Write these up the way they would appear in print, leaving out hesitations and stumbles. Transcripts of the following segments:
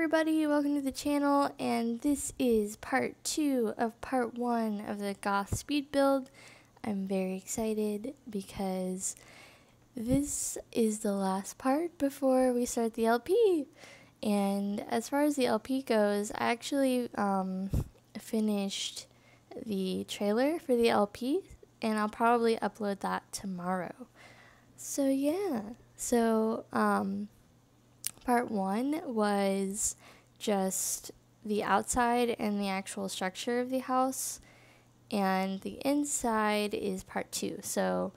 everybody, welcome to the channel, and this is part 2 of part 1 of the Goth speed build. I'm very excited because this is the last part before we start the LP. And as far as the LP goes, I actually finished the trailer for the LP, and I'll probably upload that tomorrow. So yeah, part 1 was just the outside and the actual structure of the house, and the inside is part 2. So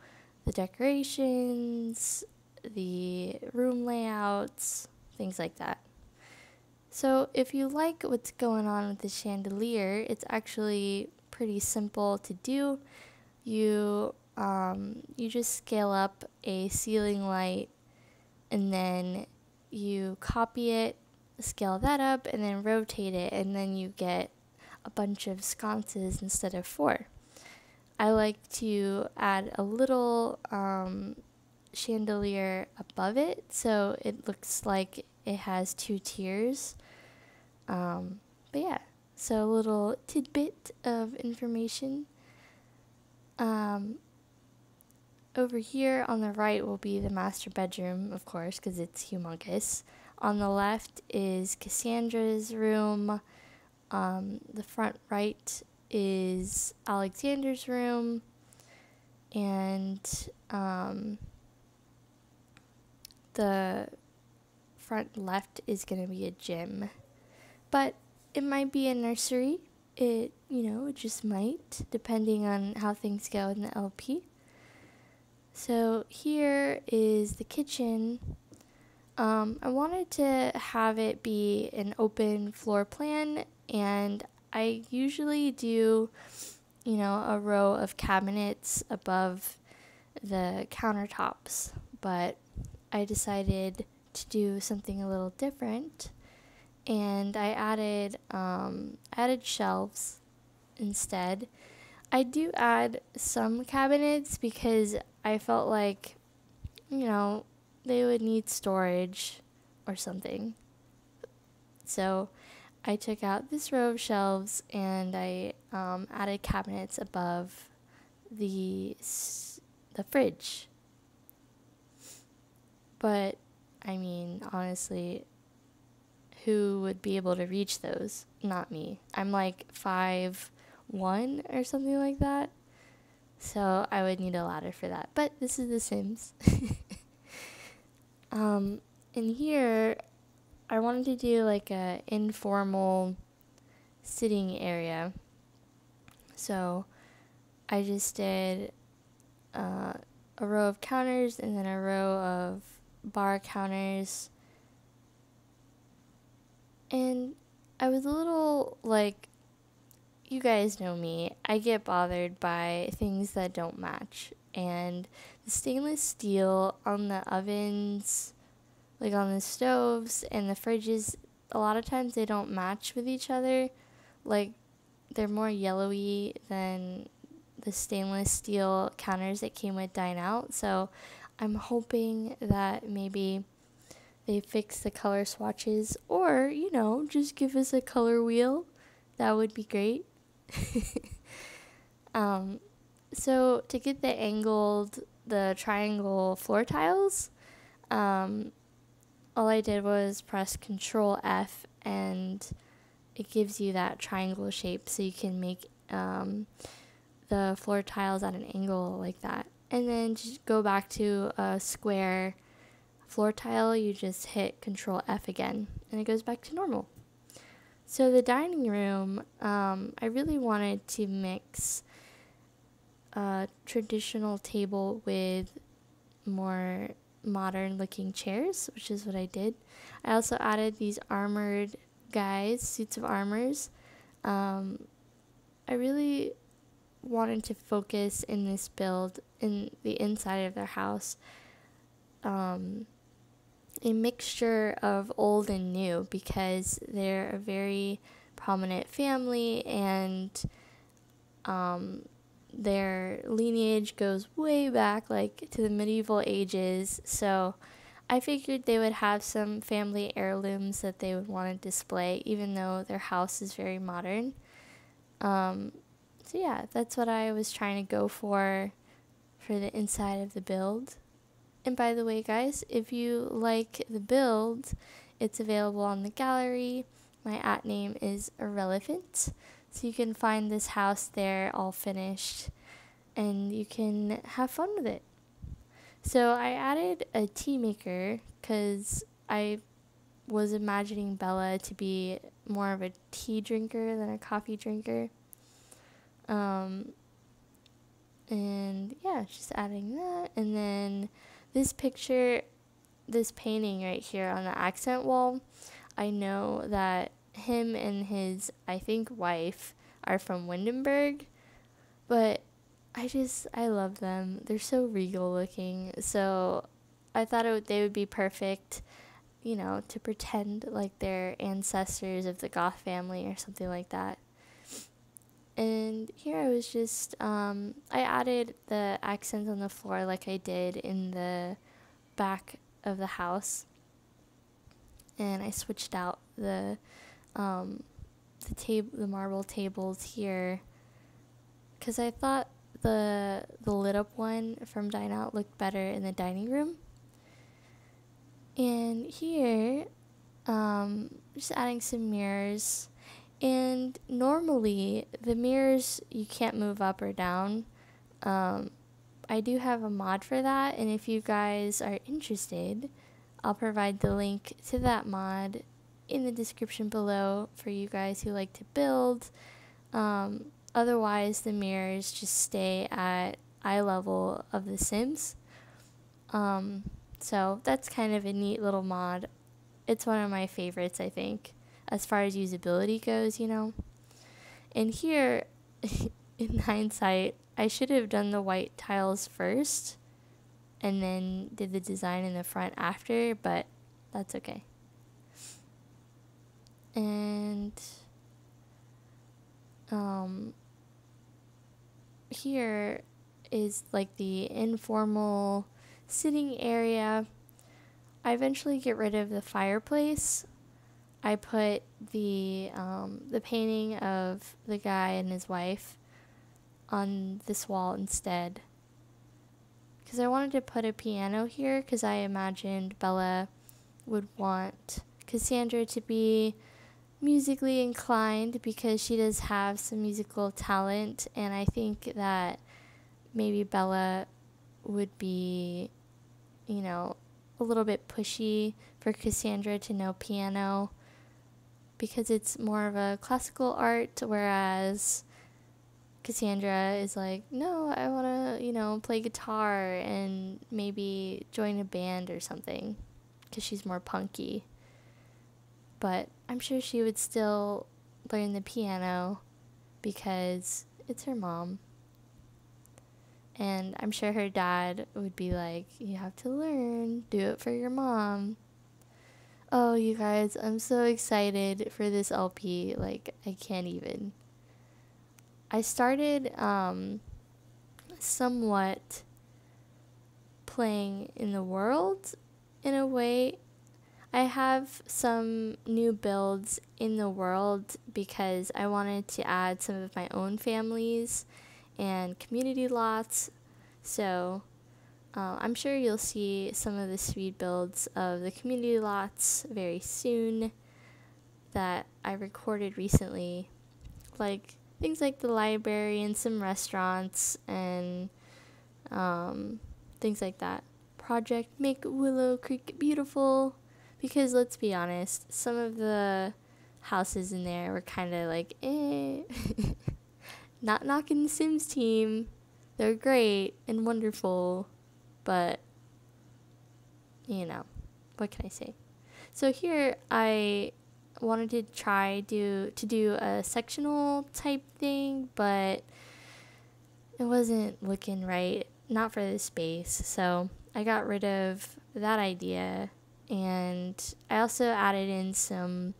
the decorations, the room layouts, things like that. So if you like what's going on with the chandelier, it's actually pretty simple to do. You just scale up a ceiling light, and then you copy it, scale that up, and then rotate it, and then you get a bunch of sconces instead of 4. I like to add a little chandelier above it, so it looks like it has 2 tiers. But yeah, so a little tidbit of information. Over here on the right will be the master bedroom, of course, because it's humongous. On the left is Cassandra's room. The front right is Alexander's room. And the front left is going to be a gym. But it might be a nursery. It just might, depending on how things go in the LP. So here is the kitchen. I wanted to have it be an open floor plan, and I usually do, a row of cabinets above the countertops, but I decided to do something a little different, and I added shelves instead. I do add some cabinets because I felt like, they would need storage or something. So I took out this row of shelves, and I added cabinets above the fridge. But, honestly, who would be able to reach those? Not me. I'm like 5'1" or something like that. So I would need a ladder for that. But this is The Sims. In here, I wanted to do like a informal sitting area. So I just did a row of counters and then a row of bar counters. And I was a little like, you guys know me, I get bothered by things that don't match. And the stainless steel on the ovens, like on the stoves and the fridges, a lot of times they don't match with each other. Like, they're more yellowy than the stainless steel counters that came with Dine Out. So I'm hoping that maybe they fix the color swatches, or, just give us a color wheel. That would be great. So to get the triangle floor tiles, all I did was press Control F, and it gives you that triangle shape, so you can make the floor tiles at an angle like that. And then just go back to a square floor tile, you just hit Control F again, and it goes back to normal. So the dining room, I really wanted to mix a traditional table with more modern looking chairs, which is what I did. I also added these armored guys, suits of armors. I really wanted to focus in this build, in the inside of their house, a mixture of old and new, because they're a very prominent family, and their lineage goes way back, like to the medieval ages. So I figured they would have some family heirlooms that they would want to display, even though their house is very modern. So yeah, that's what I was trying to go for the inside of the build. And by the way, guys, if you like the build, it's available on the gallery. My @ name is Irrelevant. So you can find this house there all finished and you can have fun with it. So I added a tea maker because I was imagining Bella to be more of a tea drinker than a coffee drinker. And yeah, just adding that. And then this picture, this painting right here on the accent wall, I know that him and his, I think, wife are from Windenburg, but I love them. They're so regal looking. So I thought they would be perfect, you know, to pretend like they're ancestors of the Goth family or something like that. And here I was just, I added the accents on the floor like I did in the back of the house. And I switched out the marble tables here because I thought the lit up one from Dine Out looked better in the dining room. And here, just adding some mirrors. And normally the mirrors you can't move up or down. I do have a mod for that, and if you guys are interested, I'll provide the link to that mod in the description below for you guys who like to build. Otherwise, the mirrors just stay at eye level of the Sims. So that's kind of a neat little mod. It's one of my favorites, I think, as far as usability goes, you know. And here, in hindsight, I should have done the white tiles first and then did the design in the front after, but that's okay. And here is like the informal sitting area. I eventually get rid of the fireplace. I put the painting of the guy and his wife on this wall instead. Because I wanted to put a piano here because I imagined Bella would want Cassandra to be musically inclined because she does have some musical talent, and I think that maybe Bella would be, you know, a little bit pushy for Cassandra to know piano because it's more of a classical art, whereas Cassandra is like, no, I want to, you know, play guitar and maybe join a band or something because she's more punky. But I'm sure she would still learn the piano because it's her mom. And I'm sure her dad would be like, you have to learn, do it for your mom. Oh, you guys, I'm so excited for this LP. Like, I can't even. I started somewhat playing in the world in a way. I have some new builds in the world because I wanted to add some of my own families and community lots. So I'm sure you'll see some of the speed builds of the community lots very soon that I recorded recently. Like things like the library and some restaurants and things like that. Project Make Willow Creek Beautiful. Because let's be honest, some of the houses in there were kind of like, Not knocking the Sims team. They're great and wonderful, but, you know, what can I say? So here I wanted to try to do a sectional type thing, but it wasn't looking right, not for this space. So I got rid of that idea. And I also added in some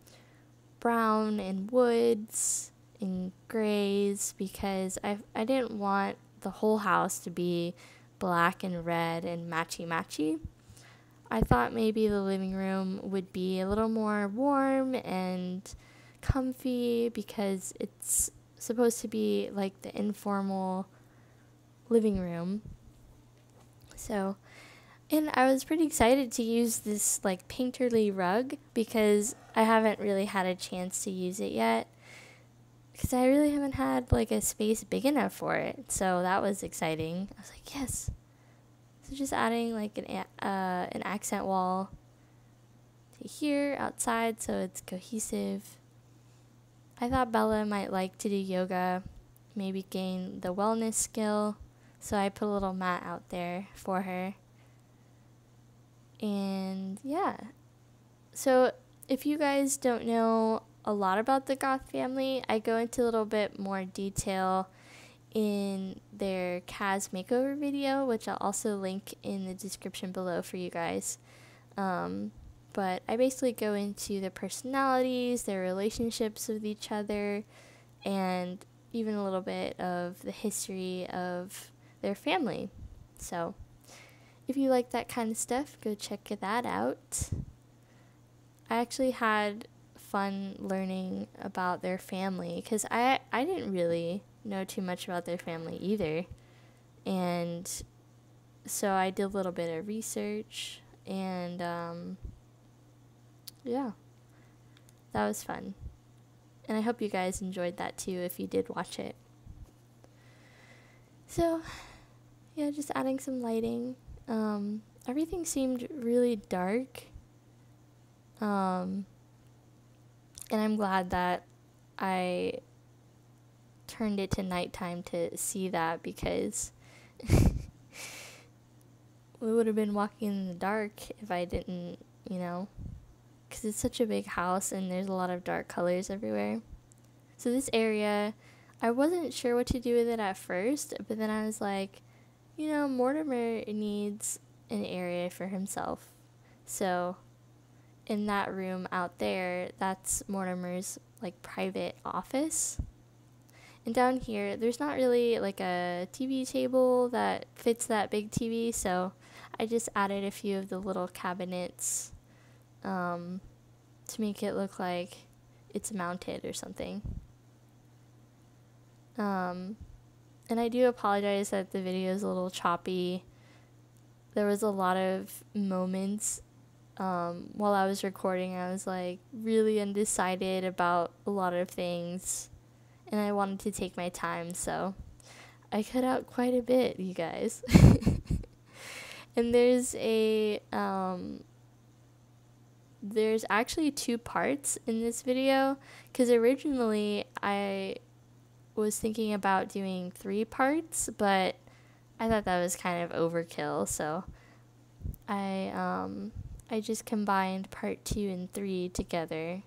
brown and woods and grays because I didn't want the whole house to be black and red and matchy-matchy. I thought maybe the living room would be a little more warm and comfy because it's supposed to be like the informal living room. So, and I was pretty excited to use this like painterly rug because I haven't really had a chance to use it yet. Because I really haven't had like a space big enough for it. So that was exciting. I was like, yes. So just adding like an accent wall to here outside so it's cohesive. I thought Bella might like to do yoga, maybe gain the wellness skill. So I put a little mat out there for her. And yeah. So if you guys don't know a lot about the Goth family, I go into a little bit more detail in their Kaz Makeover video, which I'll also link in the description below for you guys. But I basically go into their personalities, their relationships with each other, and even a little bit of the history of their family. So if you like that kind of stuff, go check that out. I actually had fun learning about their family because I didn't really know too much about their family either. And so I did a little bit of research and yeah, that was fun. And I hope you guys enjoyed that too if you did watch it. So yeah, just adding some lighting. Everything seemed really dark. And I'm glad that I turned it to nighttime to see that because we would have been walking in the dark if I didn't, because it's such a big house and there's a lot of dark colors everywhere. So this area, I wasn't sure what to do with it at first, but then I was like, Mortimer needs an area for himself. So in that room out there, that's Mortimer's like private office. And down here, there's not really like a TV table that fits that big TV, so I just added a few of the little cabinets to make it look like it's mounted or something. And I do apologize that the video is a little choppy. There was a lot of moments while I was recording. I was like really undecided about a lot of things, and I wanted to take my time, so I cut out quite a bit, you guys. And there's actually 2 parts in this video, because originally I was thinking about doing 3 parts, but I thought that was kind of overkill, so I just combined part 2 and 3 together,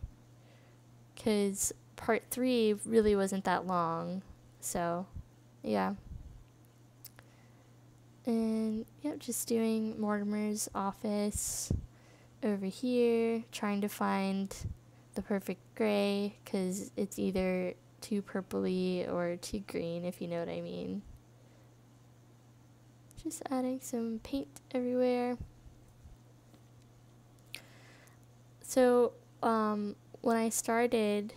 because part 3 really wasn't that long, so yeah. And yep, just doing Mortimer's office over here, trying to find the perfect gray, because it's either too purpley or too green, if you know what I mean. Just adding some paint everywhere. So when I started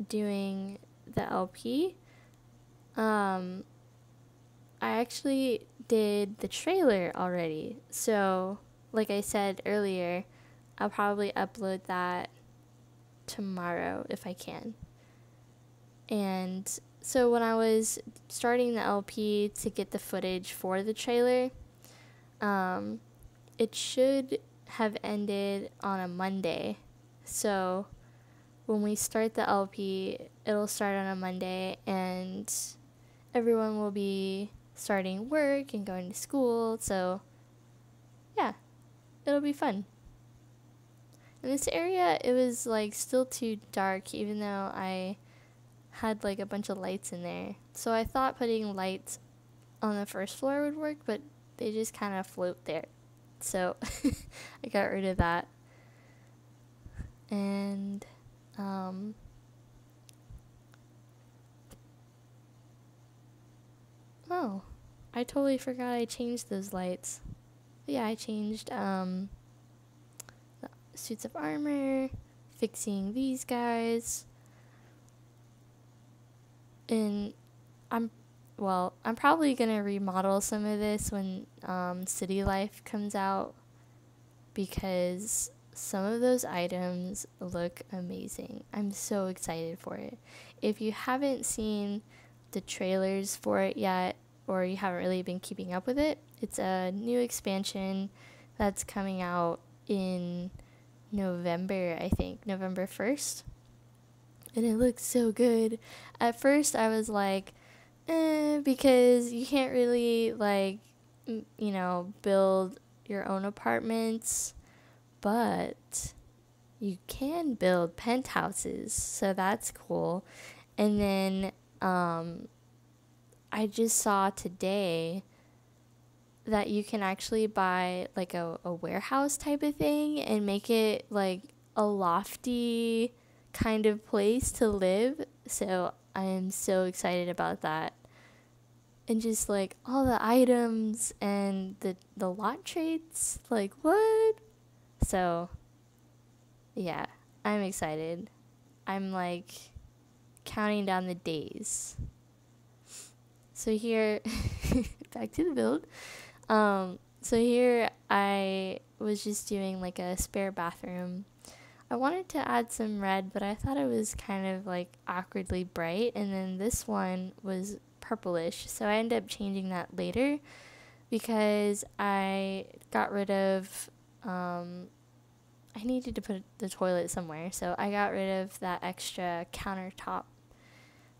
doing the LP, I actually did the trailer already. So like I said earlier, I'll probably upload that tomorrow if I can. And so when I was starting the LP to get the footage for the trailer, it should have ended on a Monday. So when we start the LP, it'll start on a Monday, and everyone will be starting work and going to school. So yeah, it'll be fun. In this area, it was like still too dark, even though I had like a bunch of lights in there. So I thought putting lights on the first floor would work, but they just kind of float there. So I got rid of that. And oh, I totally forgot I changed those lights. But yeah, I changed suits of armor, fixing these guys, and I'm probably gonna remodel some of this when City Life comes out, because some of those items look amazing. I'm so excited for it. If you haven't seen the trailers for it yet, or you haven't really been keeping up with it, it's a new expansion that's coming out in November, I think, November 1st. And it looks so good. At first, I was like, because you can't really, like, build your own apartments, but you can build penthouses, so that's cool. And then I just saw today that you can actually buy like a warehouse type of thing and make it like a lofty kind of place to live. So I am so excited about that. And just like all the items and the lot traits, like what? So yeah, I'm excited. I'm like counting down the days. So here, back to the build. So here I was just doing like a spare bathroom. I wanted to add some red, but I thought it was kind of like awkwardly bright, and then this one was purplish, so I ended up changing that later because I got rid of I needed to put the toilet somewhere, so I got rid of that extra countertop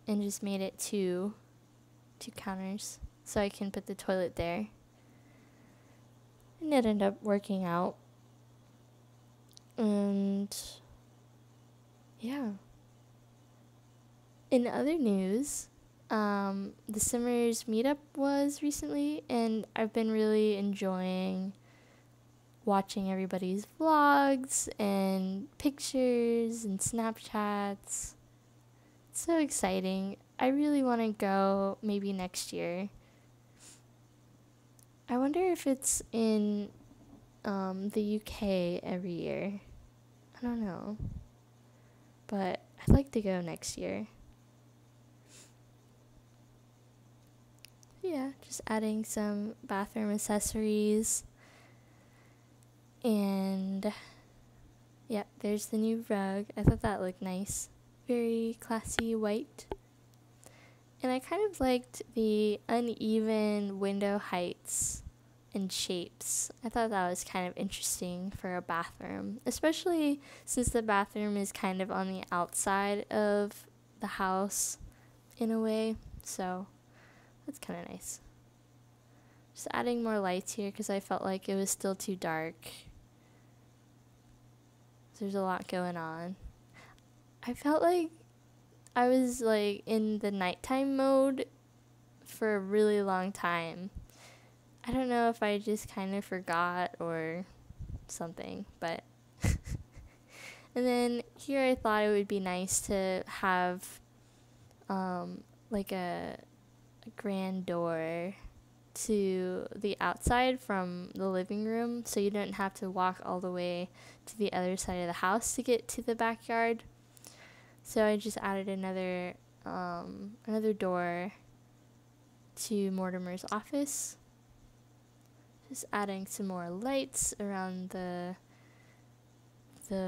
and just made it two counters so I can put the toilet there. And it ended up working out. And yeah. In other news, the Simmers meetup was recently, and I've been really enjoying watching everybody's vlogs and pictures and Snapchats. It's so exciting. I really want to go maybe next year. I wonder if it's in the UK every year. I don't know. But I'd like to go next year. Yeah, just adding some bathroom accessories. And yeah, there's the new rug. I thought that looked nice. Very classy white. And I kind of liked the uneven window heights and shapes. I thought that was kind of interesting for a bathroom, especially since the bathroom is kind of on the outside of the house in a way. So that's kind of nice. Just adding more lights here because I felt like it was still too dark. There's a lot going on. I felt like I was like in the nighttime mode for a really long time. I don't know if I just kind of forgot or something, but and then here I thought it would be nice to have like a grand door to the outside from the living room, so you don't have to walk all the way to the other side of the house to get to the backyard. So I just added another door to Mortimer's office. Just adding some more lights around the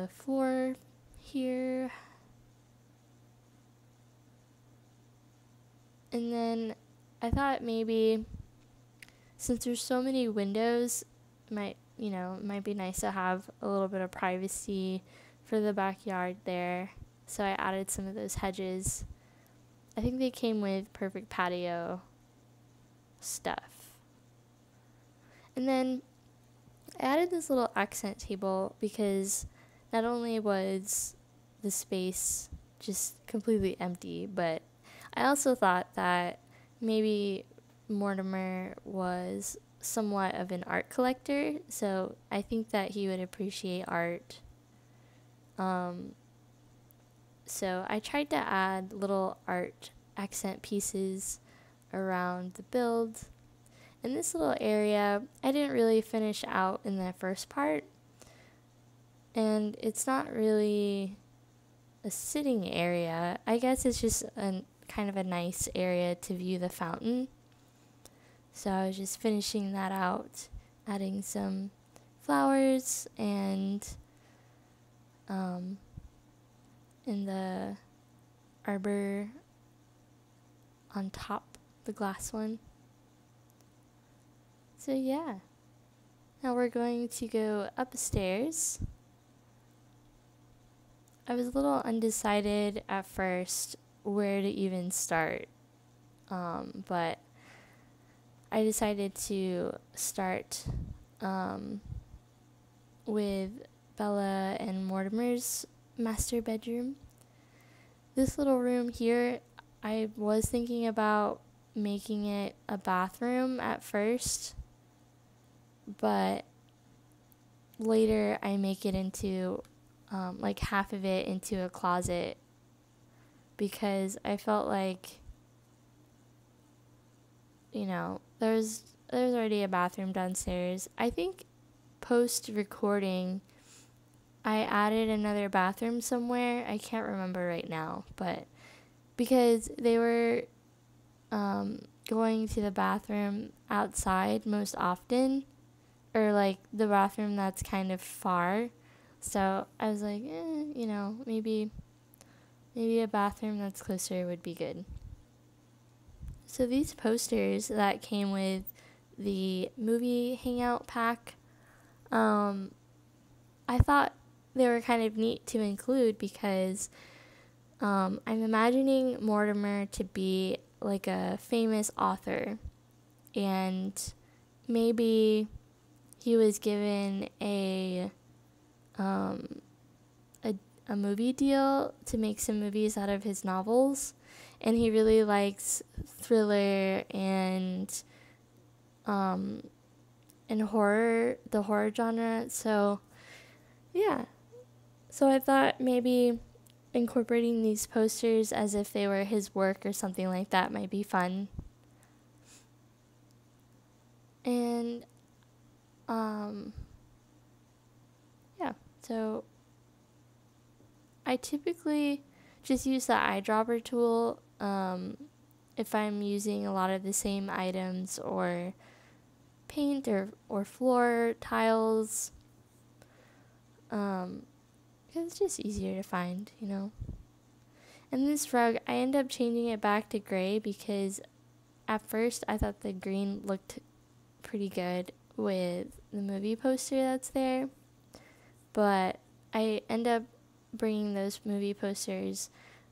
floor here. And then I thought maybe since there's so many windows, might be nice to have a little bit of privacy for the backyard there. So I added some of those hedges. I think they came with perfect patio stuff. And then I added this little accent table because not only was the space just completely empty, but I also thought that maybe Mortimer was somewhat of an art collector, so I think that he would appreciate art. So I tried to add little art accent pieces around the build. in this little area, I didn't really finish out in the first part. And it's not really a sitting area. I guess it's just a kind of a nice area to view the fountain. So I was just finishing that out, adding some flowers and in the arbor on top, the glass one. So yeah, now we're going to go upstairs. I was a little undecided at first where to even start, but I decided to start with Bella and Mortimer's master bedroom. This little room here, I was thinking about making it a bathroom at first, but later I make it into like half of it into a closet, because I felt like, you know, there's already a bathroom downstairs. I think post recording I added another bathroom somewhere. I can't remember right now, but because they were going to the bathroom outside most often, or like the bathroom that's kind of far. So I was like, you know, maybe a bathroom that's closer would be good. So these posters that came with the movie hangout pack, I thought they were kind of neat to include because I'm imagining Mortimer to be like a famous author, and maybe he was given a movie deal to make some movies out of his novels, and he really likes thriller and horror, the horror genre. So yeah, so I thought maybe incorporating these posters as if they were his work or something like that might be fun. And yeah, so I typically just use the eyedropper tool if I'm using a lot of the same items or paint or floor tiles, because it's just easier to find, you know. And this rug, I end up changing it back to gray because at first I thought the green looked pretty good with the movie poster that's there, but I end up bringing those movie posters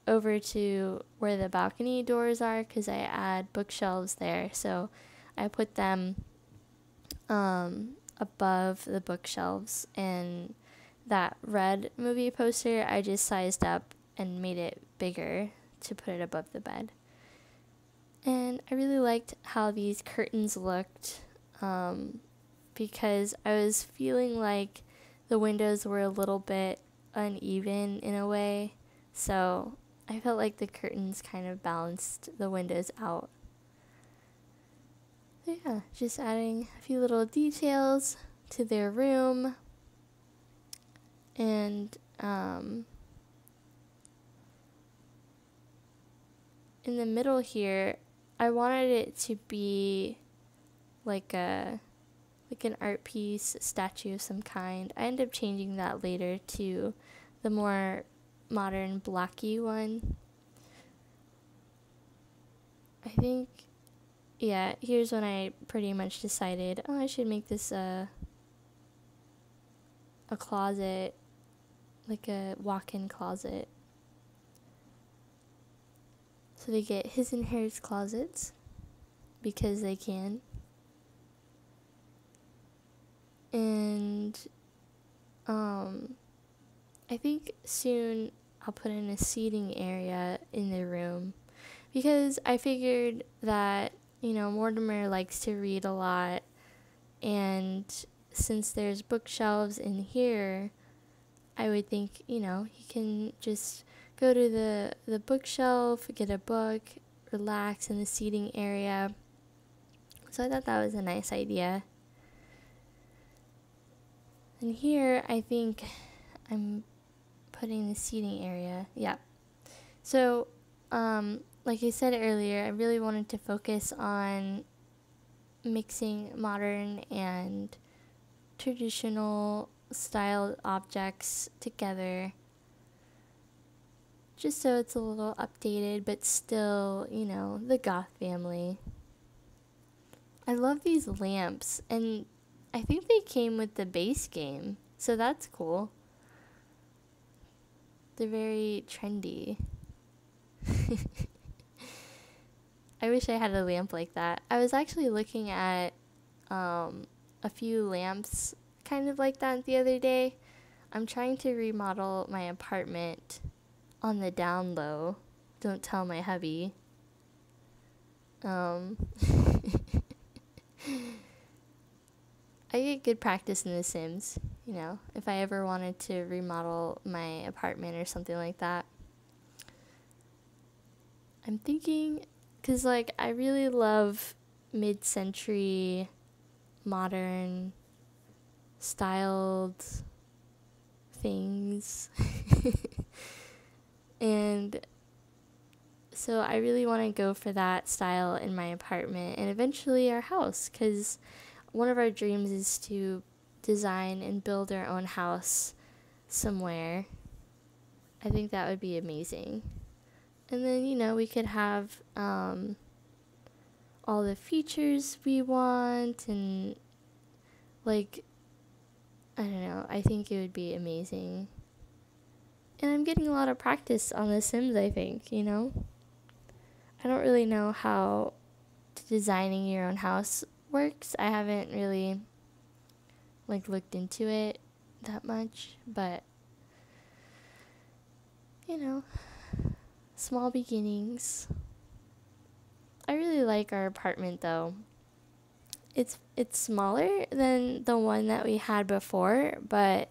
over to where the balcony doors are because I add bookshelves there. So I put them above the bookshelves, and that red movie poster I just sized up and made it bigger to put it above the bed. And I really liked how these curtains looked because I was feeling like the windows were a little bit uneven in a way, so I felt like the curtains kind of balanced the windows out. So yeah, just adding a few little details to their room. And in the middle here, I wanted it to be like an art piece, a statue of some kind. I ended up changing that later to the more modern blocky one. I think, yeah, here's when I pretty much decided, I should make this a closet, like a walk-in closet. So they get his and hers closets because they can. And I think soon I'll put in a seating area in the room because I figured that, you know, Mortimer likes to read a lot, and since there's bookshelves in here, I would think, you know, he can just go to the bookshelf, get a book, relax in the seating area. So I thought that was a nice idea. And here I think I'm putting the seating area. Yeah. So, like I said earlier, I really wanted to focus on mixing modern and traditional styled objects together, just so it's a little updated, but still, you know, the Goth family. I love these lamps, and I think they came with the base game, so that's cool. They're very trendy. I wish I had a lamp like that. I was actually looking at a few lamps kind of like that the other day. I'm trying to remodel my apartment on the down low. Don't tell my hubby. I get good practice in The Sims, you know, if I ever wanted to remodel my apartment or something like that. I'm thinking, because, like, I really love mid-century, modern, styled things. And so I really want to go for that style in my apartment and eventually our house, because one of our dreams is to design and build our own house somewhere. I think that would be amazing. And then, you know, we could have all the features we want, and, like, I don't know, I think it would be amazing. And I'm getting a lot of practice on The Sims, I think, you know? I don't really know how designing your own house works. I haven't really, like, looked into it that much, but, you know, small beginnings. I really like our apartment, though. It's smaller than the one that we had before, but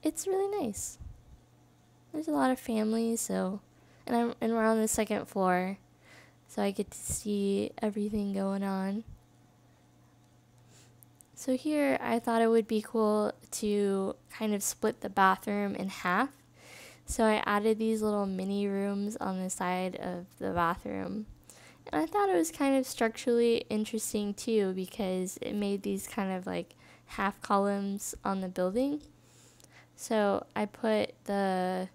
it's really nice. There's a lot of families, so, and we're on the second floor, so I get to see everything going on. So here I thought it would be cool to kind of split the bathroom in half. So I added these little mini rooms on the side of the bathroom. And I thought it was kind of structurally interesting too, because it made these kind of like half columns on the building. So I put the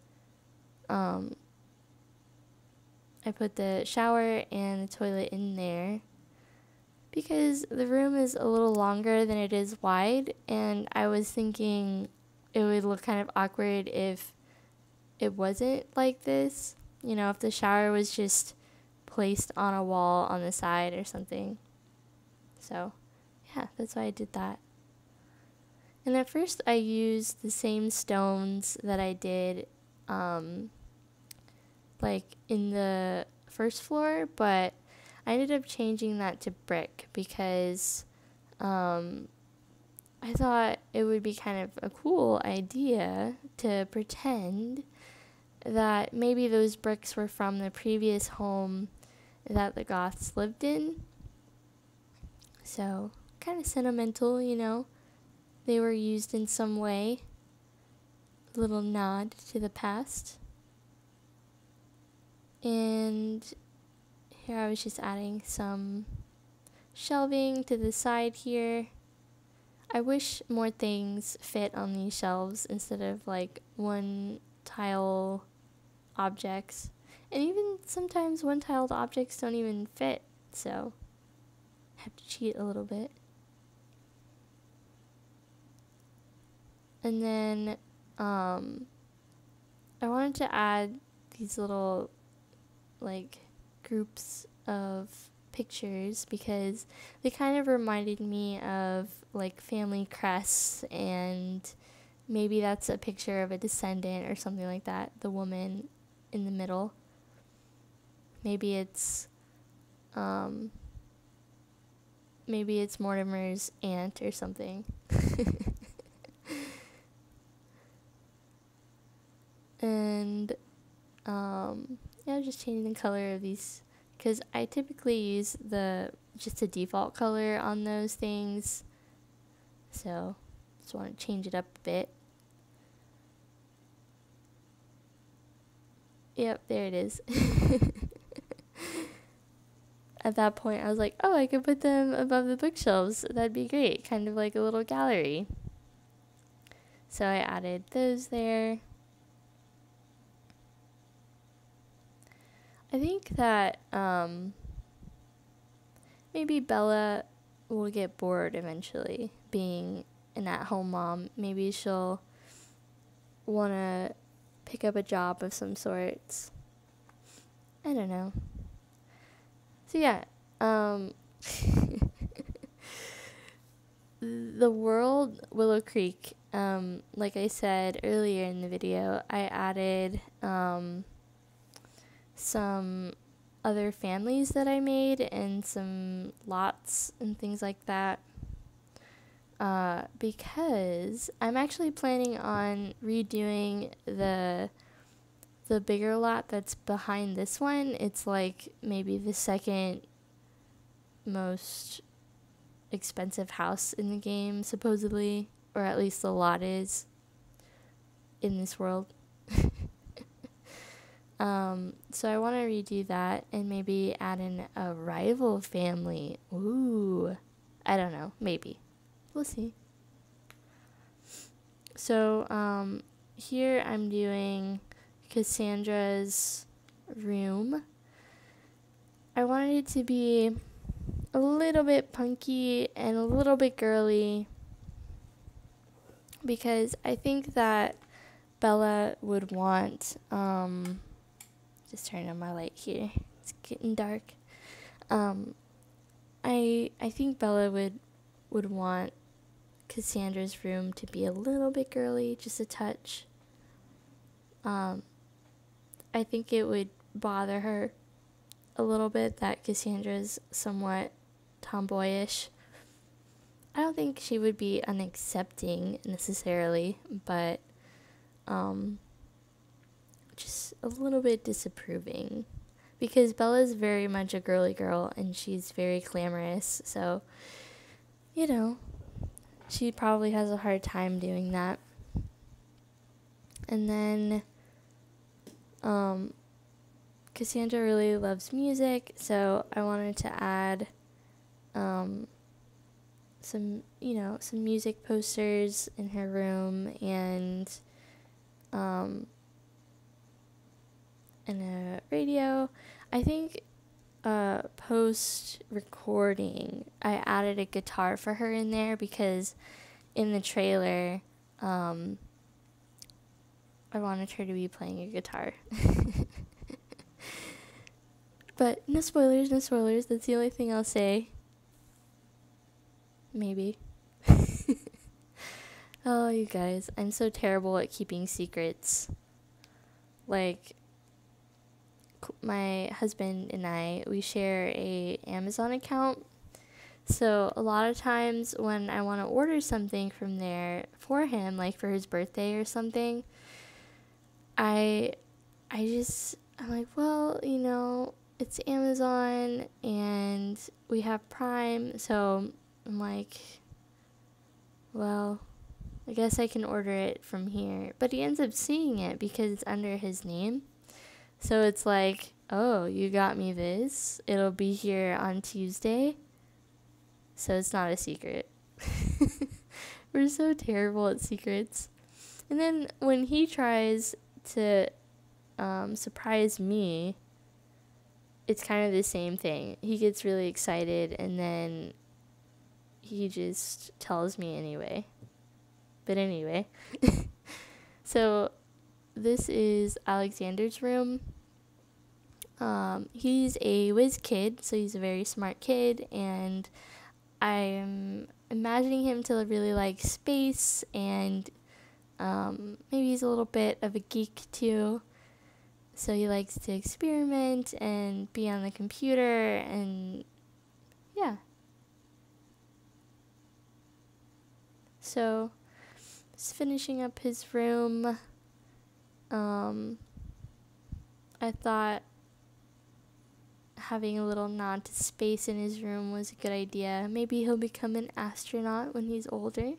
shower and the toilet in there because the room is a little longer than it is wide, and I was thinking it would look kind of awkward if it wasn't like this, you know, if the shower was just placed on a wall on the side or something. So yeah, that's why I did that. And at first I used the same stones that I did like in the first floor, but I ended up changing that to brick because I thought it would be kind of a cool idea to pretend that maybe those bricks were from the previous home that the Goths lived in. So, kind of sentimental, you know. They were used in some way. A little nod to the past. And here I was just adding some shelving to the side here. I wish more things fit on these shelves instead of like one tile objects. And even sometimes one tiled objects don't even fit, so I have to cheat a little bit. And then I wanted to add these little like groups of pictures because they kind of reminded me of like family crests, and maybe that's a picture of a descendant or something like that, the woman in the middle. Maybe it's Mortimer's aunt or something. And yeah, just changing the color of these because I typically use just the default color on those things. So just want to change it up a bit. Yep, there it is. At that point, I was like, oh, I could put them above the bookshelves. That'd be great. Kind of like a little gallery. So I added those there. I think that maybe Bella will get bored eventually being an at-home mom. Maybe she'll want to pick up a job of some sorts. I don't know. So yeah, the world Willow Creek, like I said earlier in the video, I added some other families that I made and some lots and things like that, because I'm actually planning on redoing the bigger lot that's behind this one. It's like maybe the second most expensive house in the game, supposedly, or at least the lot is in this world. So I want to redo that and maybe add in a rival family. Ooh, I don't know, maybe. We'll see. So, here I'm doing Cassandra's room. I wanted it to be a little bit punky and a little bit girly because I think that Bella would want, just turn on my light here, it's getting dark. I think Bella would want Cassandra's room to be a little bit girly, just a touch. I think it would bother her a little bit that Cassandra's somewhat tomboyish. I don't think she would be unaccepting necessarily, but just a little bit disapproving because Bella's very much a girly girl and she's very glamorous, so you know, she probably has a hard time doing that. And then Cassandra really loves music, so I wanted to add some music posters in her room and a radio. I think post recording I added a guitar for her in there because in the trailer I wanted her to be playing a guitar. But no spoilers, that's the only thing I'll say. Maybe. Oh, you guys, I'm so terrible at keeping secrets. Like, my husband and I, we share a Amazon account. So a lot of times when I want to order something from there for him, like for his birthday or something, I'm like, well, it's Amazon and we have Prime, so I'm like, well, I guess I can order it from here. But he ends up seeing it because it's under his name. So it's like, oh, you got me this. It'll be here on Tuesday. So it's not a secret. We're so terrible at secrets. And then when he tries to surprise me, it's kind of the same thing. He gets really excited and then he just tells me anyway. But anyway. So this is Alexander's room. He's a whiz kid, so he's a very smart kid, and I'm imagining him to really like space, and maybe he's a little bit of a geek too. So he likes to experiment and be on the computer, and yeah. So, just finishing up his room. I thought having a little nod to space in his room was a good idea. Maybe he'll become an astronaut when he's older.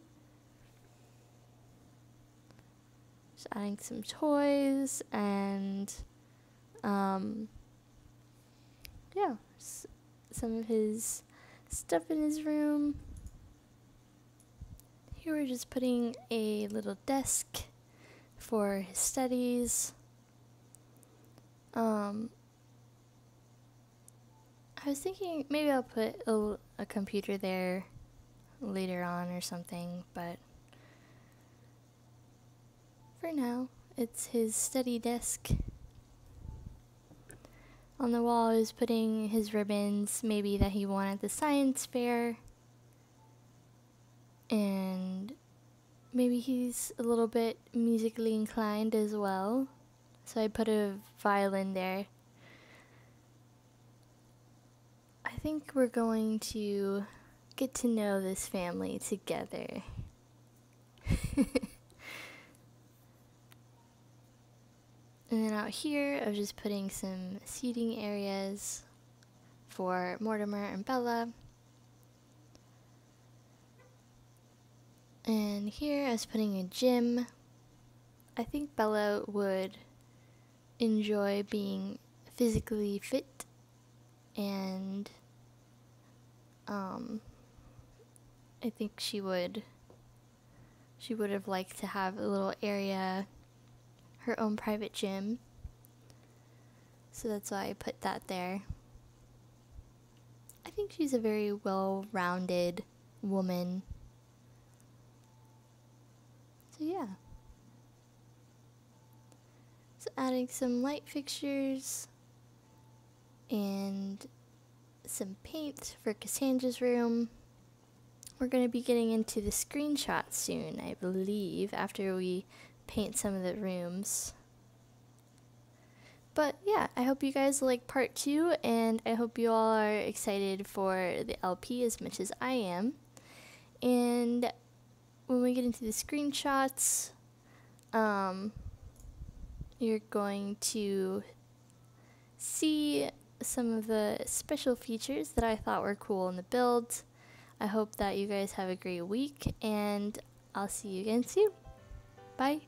Just adding some toys and yeah, some of his stuff in his room. Here we're just putting a little desk for his studies. I was thinking maybe I'll put a computer there later on or something, but for now, it's his study desk. On the wall, I was putting his ribbons, maybe that he won at the science fair. And maybe he's a little bit musically inclined as well. So I put a violin there. I think we're going to get to know this family together. And then out here, I was just putting some seating areas for Mortimer and Bella. And here I was putting a gym. I think Bella would enjoy being physically fit, and I think she would have liked to have a little area, her own private gym. So that's why I put that there. I think she's a very well-rounded woman. So yeah. So adding some light fixtures and some paint for Cassandra's room. We're going to be getting into the screenshots soon, I believe, after we paint some of the rooms. But yeah, I hope you guys like part 2, and I hope you all are excited for the LP as much as I am. And when we get into the screenshots, you're going to see some of the special features that I thought were cool in the build. I hope that you guys have a great week, and I'll see you again soon. Bye.